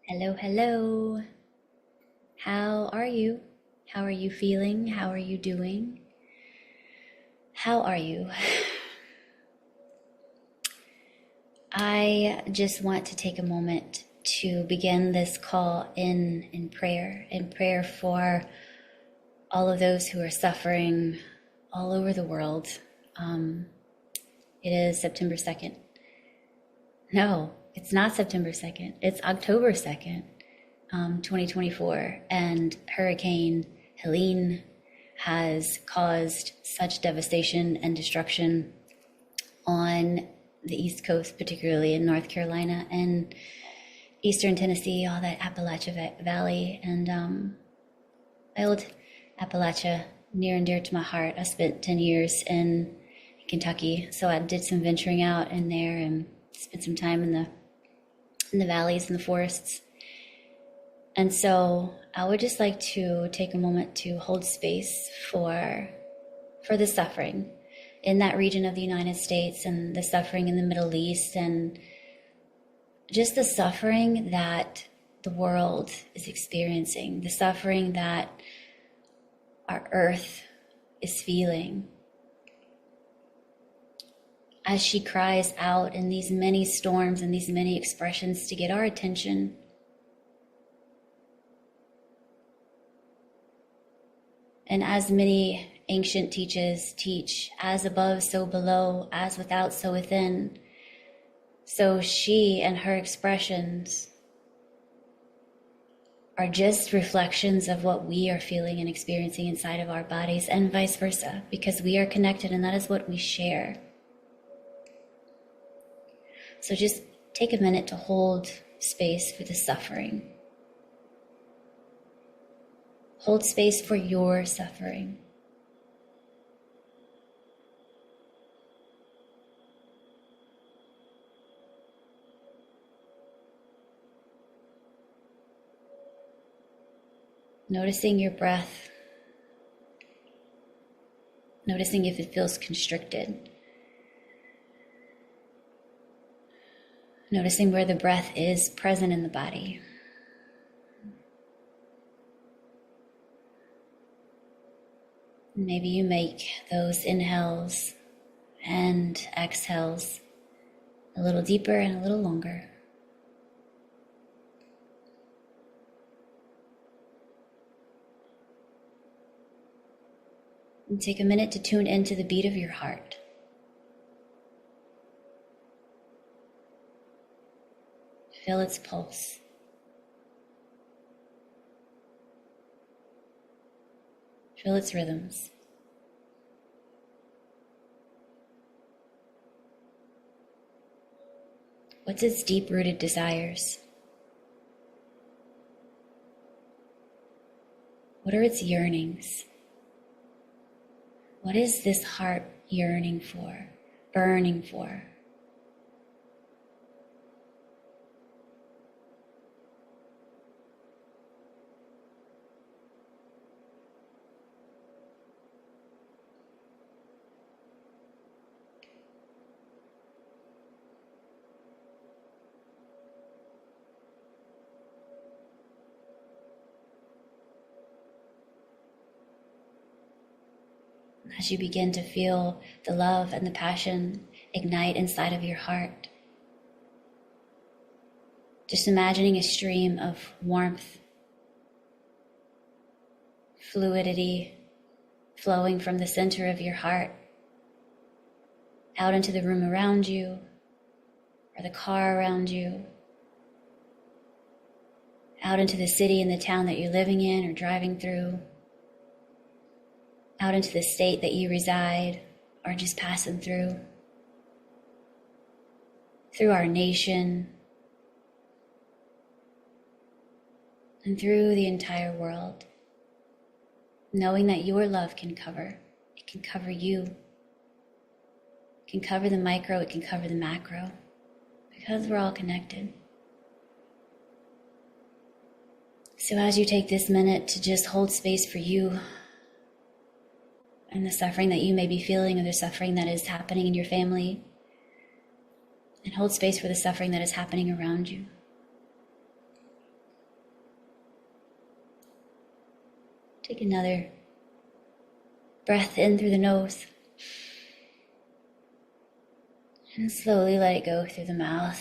Hello, hello. How are you? How are you feeling? How are you doing? How are you? I just want to take a moment to begin this call in prayer for all of those who are suffering all over the world. It is September 2nd. No, it's not September 2nd. It's October 2nd, 2024. And Hurricane Helene has caused such devastation and destruction on the East Coast, particularly in North Carolina and Eastern Tennessee, all that Appalachia Valley, and my old Appalachia, near and dear to my heart. I spent 10 years in Kentucky, so I did some venturing out in there and spent some time in the valleys and the forests. And so I would just like to take a moment to hold space for the suffering in that region of the United States and the suffering in the Middle East and just the suffering that the world is experiencing, the suffering that our earth is feeling as she cries out in these many storms and these many expressions to get our attention. And as many ancient teachers teach, as above, so below, as without, so within. So she and her expressions are just reflections of what we are feeling and experiencing inside of our bodies, and vice versa, because we are connected and that is what we share. So just take a minute to hold space for the suffering. Hold space for your suffering. Noticing your breath. Noticing if it feels constricted. Noticing where the breath is present in the body. Maybe you make those inhales and exhales a little deeper and a little longer. And take a minute to tune into the beat of your heart. Feel its pulse. Feel its rhythms. What's its deep-rooted desires? What are its yearnings? What is this heart yearning for, burning for? As you begin to feel the love and the passion ignite inside of your heart, just imagining a stream of warmth, fluidity flowing from the center of your heart out into the room around you or the car around you, out into the city and the town that you're living in or driving through, out into the state that you reside or just passing through our nation, and through the entire world, knowing that your love can cover. It can cover you. It can cover the micro, it can cover the macro, because we're all connected. So as you take this minute to just hold space for you and the suffering that you may be feeling, or the suffering that is happening in your family, and hold space for the suffering that is happening around you. Take another breath in through the nose. And slowly let it go through the mouth.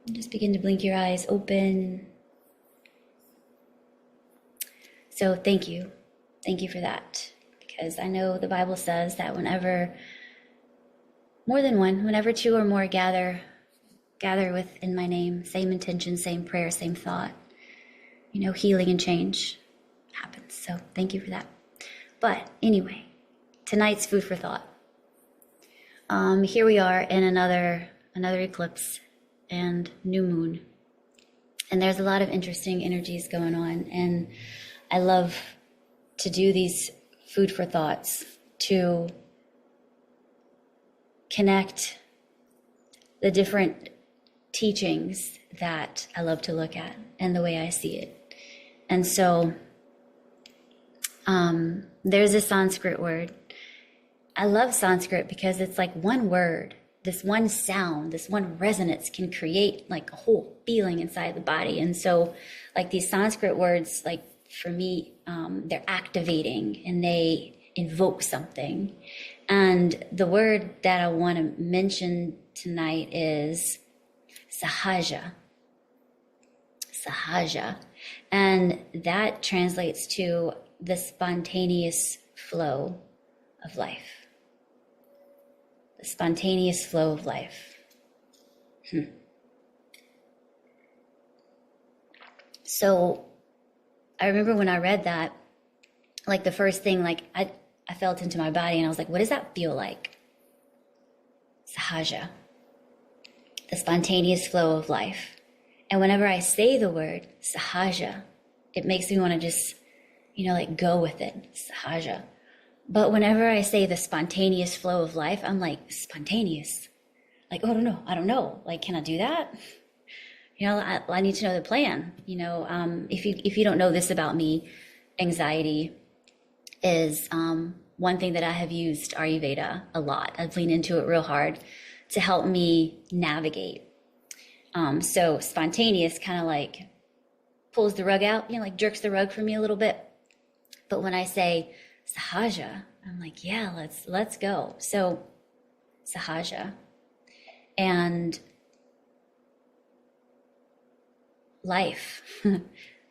And just begin to blink your eyes open. So thank you. Thank you for that. Because I know the Bible says that whenever two or more gather within my name, same intention, same prayer, same thought, healing and change happens. So thank you for that. But anyway, tonight's food for thought. Here we are in another eclipse and new moon. And there's a lot of interesting energies going on. And I love to do these food for thoughts to connect the different teachings that I love to look at and the way I see it. And so there's a Sanskrit word. I love Sanskrit because it's like one word, this one sound, this one resonance can create like a whole feeling inside the body. And so like these Sanskrit words, like for me, they're activating and they invoke something. And the word that I want to mention tonight is sahaja. Sahaja. And that translates to the spontaneous flow of life. The spontaneous flow of life. So I remember when I read that, like the first thing, like I felt into my body and I was like, what does that feel like? Sahaja. The spontaneous flow of life. And whenever I say the word sahaja, it makes me want to just, like go with it. Sahaja. But whenever I say the spontaneous flow of life, I'm like, spontaneous. Like, oh, I don't know. Like, can I do that? I need to know the plan. If you don't know this about me, anxiety is one thing that I have used Ayurveda a lot. I've leaned into it real hard to help me navigate. So spontaneous kind of like pulls the rug out, like jerks the rug from me a little bit. But when I say sahaja, I'm like, yeah, let's go. So sahaja. And life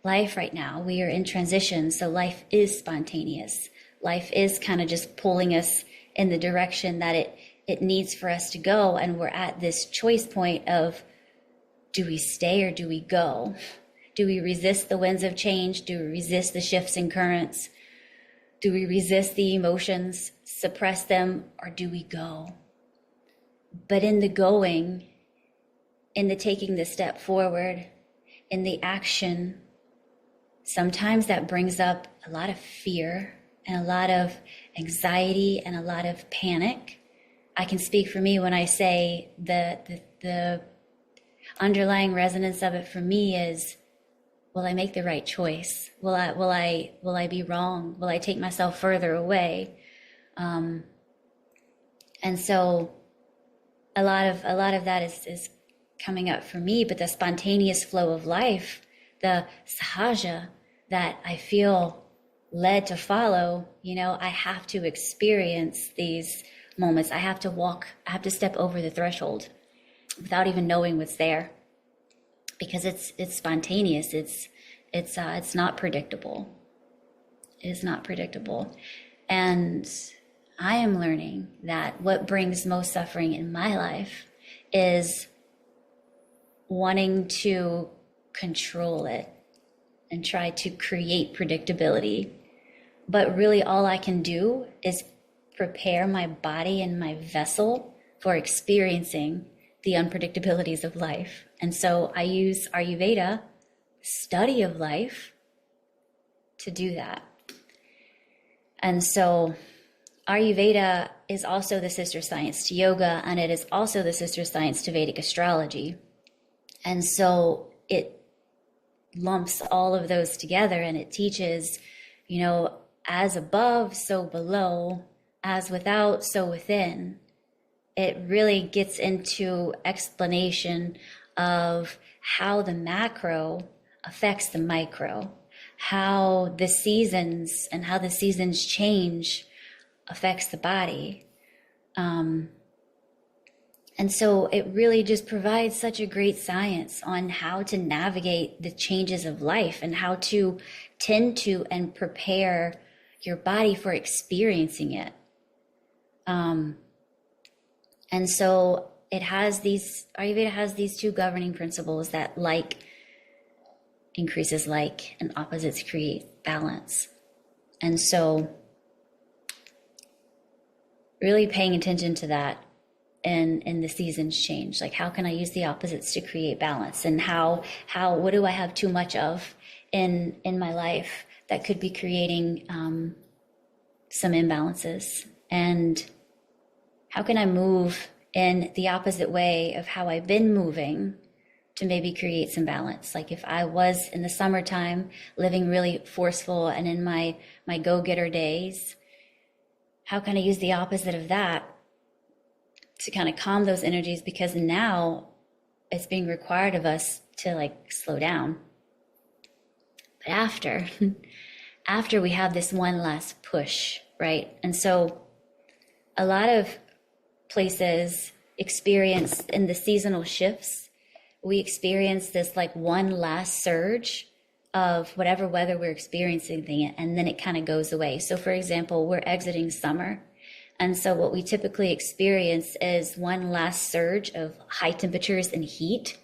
right now, we are in transition. So life is spontaneous. Life is kind of just pulling us in the direction that it needs for us to go. And we're at this choice point of, do we stay or do we go? Do we resist the winds of change? Do we resist the shifts and currents? Do we resist the emotions, suppress them, or do we go? But in the going, in the taking the step forward, in the action, sometimes that brings up a lot of fear and a lot of anxiety and a lot of panic. I can speak for me when I say the underlying resonance of it for me is, will I make the right choice? Will I be wrong? Will I take myself further away? And so a lot of that is coming up for me, but the spontaneous flow of life, the sahaja that I feel led to follow, I have to experience these moments. I have to step over the threshold without even knowing what's there, because it's spontaneous. It's not predictable. It is not predictable. And I am learning that what brings most suffering in my life is wanting to control it and try to create predictability. But really all I can do is prepare my body and my vessel for experiencing the unpredictabilities of life. And so I use Ayurveda, study of life, to do that. And so Ayurveda is also the sister science to yoga, and it is also the sister science to Vedic astrology. And so it lumps all of those together, and it teaches, as above, so below, as without, so within. It really gets into explanation of how the macro affects the micro, how the seasons and how the seasons change affects the body. And so it really just provides such a great science on how to navigate the changes of life and how to tend to and prepare your body for experiencing it. And so it has these, Ayurveda has these two governing principles that like increases like and opposites create balance. And so really paying attention to that and the seasons change. Like, how can I use the opposites to create balance? And what do I have too much of in my life that could be creating some imbalances? And how can I move in the opposite way of how I've been moving to maybe create some balance? Like if I was in the summertime living really forceful and in my go-getter days, how can I use the opposite of that to kind of calm those energies? Because now it's being required of us to like slow down. But after we have this one last push, right? And so a lot of places experience in the seasonal shifts, we experience this like one last surge of whatever weather we're experiencing, and then it kind of goes away. So for example, we're exiting summer. And so what we typically experience is one last surge of high temperatures and heat.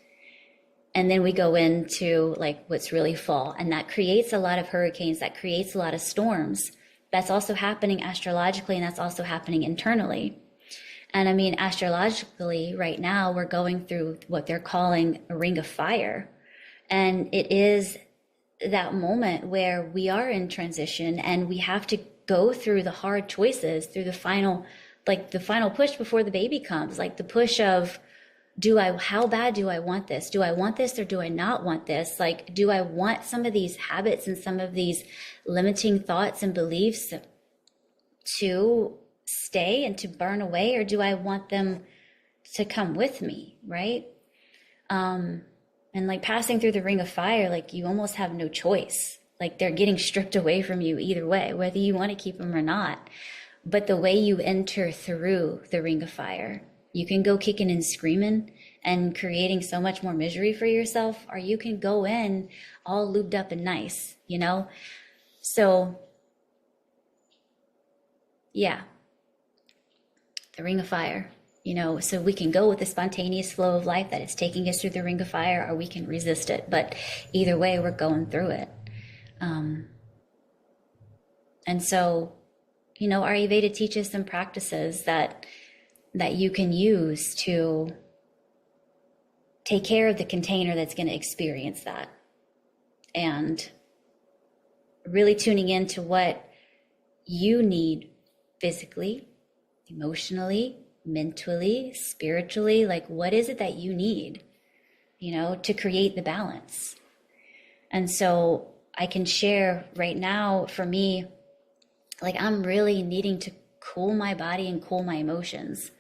And then we go into like what's really fall. And that creates a lot of hurricanes, that creates a lot of storms. That's also happening astrologically, and that's also happening internally. And I mean, astrologically, right now, we're going through what they're calling a ring of fire. And it is that moment where we are in transition and we have to go through the hard choices, through the final push before the baby comes, like the push of, how bad do I want this? Do I want this or do I not want this? Like, do I want some of these habits and some of these limiting thoughts and beliefs to stay and to burn away, or do I want them to come with me, right? And like passing through the ring of fire, like you almost have no choice. Like they're getting stripped away from you either way, whether you want to keep them or not. But the way you enter through the ring of fire, you can go kicking and screaming and creating so much more misery for yourself, or you can go in all lubed up and nice, you know? So yeah, the ring of fire, you know, so we can go with the spontaneous flow of life that is taking us through the ring of fire, or we can resist it. But either way, we're going through it. And so, you know, Ayurveda teaches some practices that you can use to take care of the container that's going to experience that. And really tuning into what you need physically, emotionally, mentally, spiritually, like what is it that you need, you know, to create the balance. And so I can share right now, for me, like I'm really needing to cool my body and cool my emotions.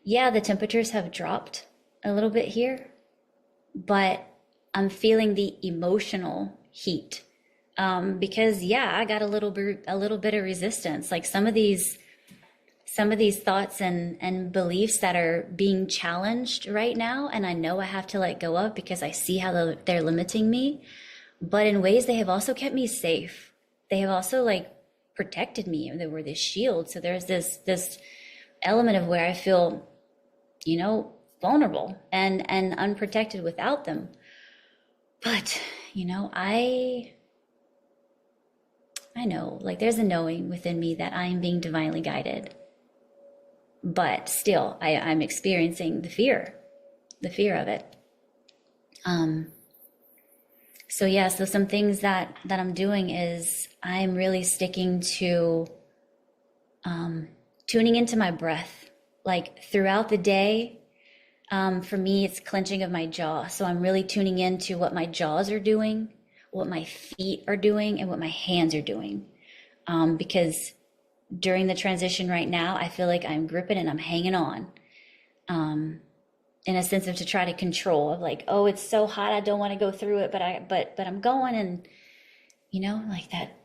Yeah, the temperatures have dropped a little bit here, but I'm feeling the emotional heat. Because yeah, I got a little bit of resistance. Like some of these thoughts and beliefs that are being challenged right now, and I know I have to let go of because I see how they're limiting me. But in ways, they have also kept me safe. They have also like protected me. They were this shield. So there's this element of where I feel, you know, vulnerable and unprotected without them. But, you know, I know, like there's a knowing within me that I am being divinely guided. But still, I'm experiencing the fear of it. So yeah, so some things that I'm doing is I'm really sticking to tuning into my breath. Like throughout the day, for me, it's clenching of my jaw. So I'm really tuning into what my jaws are doing, what my feet are doing, and what my hands are doing. Because during the transition right now, I feel like I'm gripping and I'm hanging on. in a sense of to try to control of like, oh, it's so hot, I don't want to go through it, but I'm going, and like that,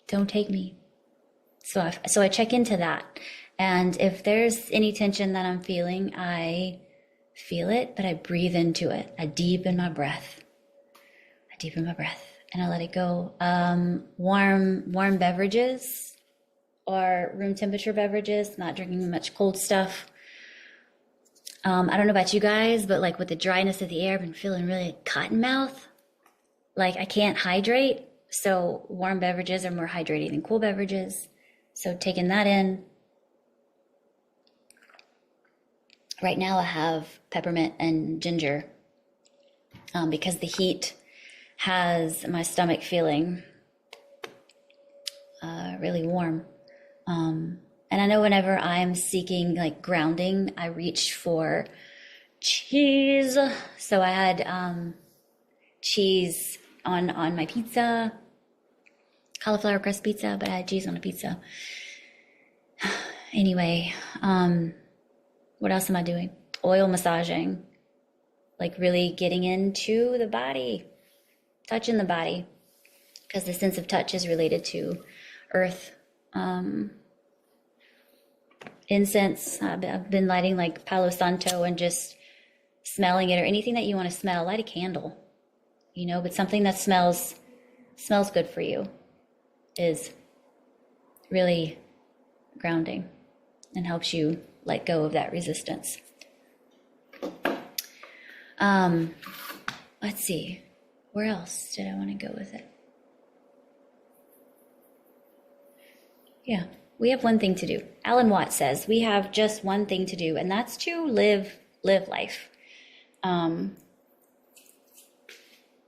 don't take me. So I check into that. And if there's any tension that I'm feeling, I feel it, but I breathe into it. I deepen my breath. And I let it go. Warm beverages or room temperature beverages, not drinking much cold stuff. I don't know about you guys, but like with the dryness of the air, I've been feeling really cotton mouth. Like I can't hydrate. So warm beverages are more hydrating than cool beverages. So taking that in. Right now I have peppermint and ginger because the heat has my stomach feeling really warm. And I know whenever I'm seeking like grounding, I reach for cheese. So I had cheese on my pizza, cauliflower crust pizza, but I had cheese on a pizza. Anyway, what else am I doing? Oil massaging, like really getting into the body, touching the body, because the sense of touch is related to earth. Incense, I've been lighting like Palo Santo and just smelling it, or anything that you want to smell. Light a candle, but something that smells good for you is really grounding and helps you let go of that resistance. Let's see, where else did I want to go with it? Yeah, we have one thing to do. Alan Watts says we have just one thing to do, and that's to live life.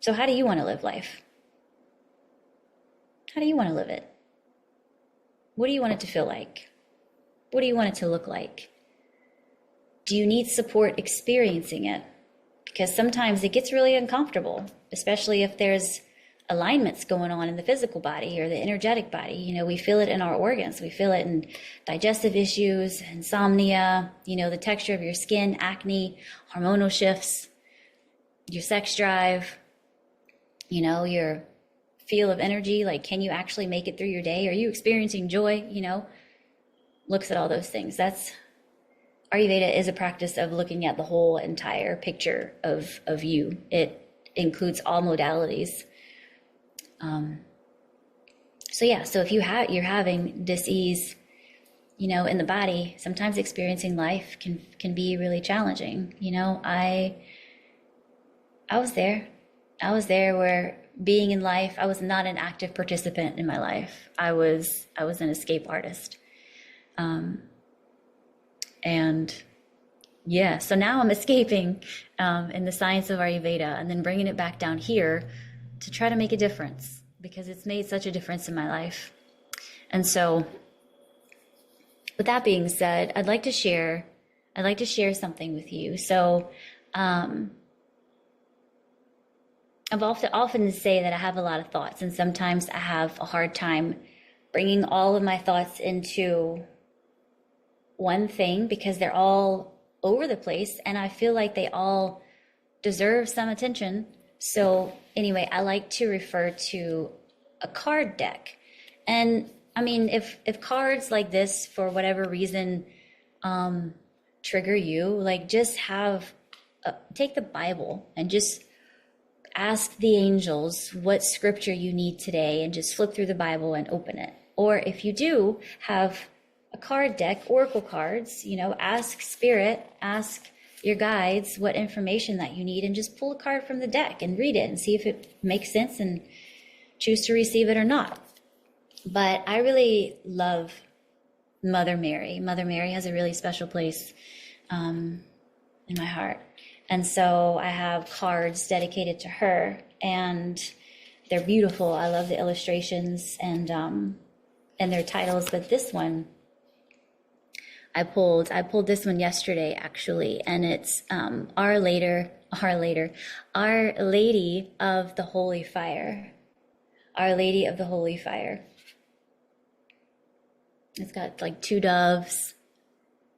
So how do you want to live life? How do you want to live it? What do you want it to feel like? What do you want it to look like? Do you need support experiencing it? Because sometimes it gets really uncomfortable, especially if there's alignments going on in the physical body or the energetic body. We feel it in our organs. We feel it in digestive issues, insomnia, the texture of your skin, acne, hormonal shifts, your sex drive, your feel of energy. Like, can you actually make it through your day? Are you experiencing joy? Looks at all those things. Ayurveda is a practice of looking at the whole entire picture of you. It includes all modalities. So if you're having dis-ease, in the body, sometimes experiencing life can be really challenging. I was there where being in life, I was not an active participant in my life. I was an escape artist. So now I'm escaping in the science of Ayurveda and then bringing it back down here to try to make a difference, because it's made such a difference in my life. And so with that being said, I'd like to share something with you. So I've often say that I have a lot of thoughts, and sometimes I have a hard time bringing all of my thoughts into one thing because they're all over the place and I feel like they all deserve some attention. So anyway, I like to refer to a card deck. And I mean, if cards like this, for whatever reason, trigger you, like just take the Bible and just ask the angels what scripture you need today and just flip through the Bible and open it. Or if you do have a card deck, oracle cards, ask spirit, ask your guides what information that you need and just pull a card from the deck and read it and see if it makes sense and choose to receive it or not. But I really love Mother Mary. Mother Mary has a really special place in my heart. And so I have cards dedicated to her, and they're beautiful. I love the illustrations and their titles. But this one, I pulled this one yesterday actually, and it's Our Lady of the Holy Fire. Our Lady of the Holy Fire. It's got like two doves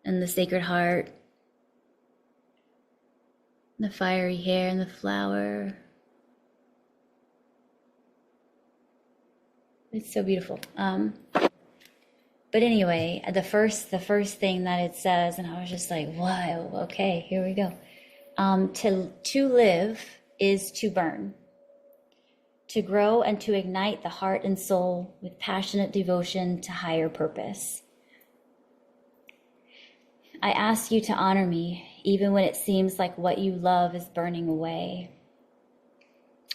and the Sacred Heart. The fiery hair and the flower. It's so beautiful. But anyway, the first thing that it says, and I was just like, wow, okay, here we go. To live is to burn, to grow and to ignite the heart and soul with passionate devotion to higher purpose. I ask you to honor me, even when it seems like what you love is burning away,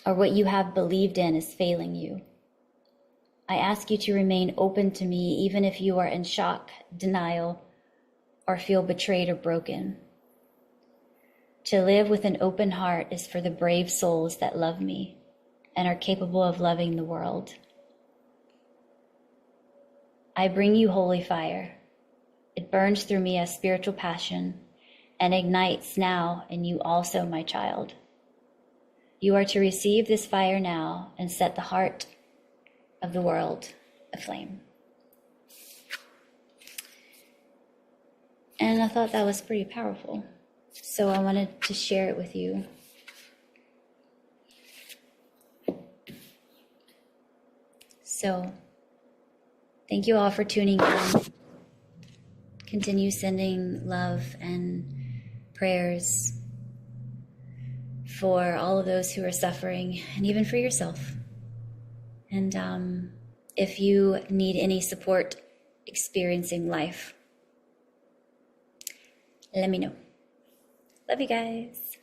or what you have believed in is failing you. I ask you to remain open to me, even if you are in shock, denial, or feel betrayed or broken. To live with an open heart is for the brave souls that love me and are capable of loving the world. I bring you holy fire. It burns through me as spiritual passion and ignites now in you also, my child. You are to receive this fire now and set the heart of the world aflame. And I thought that was pretty powerful. So I wanted to share it with you. So thank you all for tuning in. Continue sending love and prayers for all of those who are suffering, and even for yourself. And if you need any support experiencing life, let me know. Love you guys.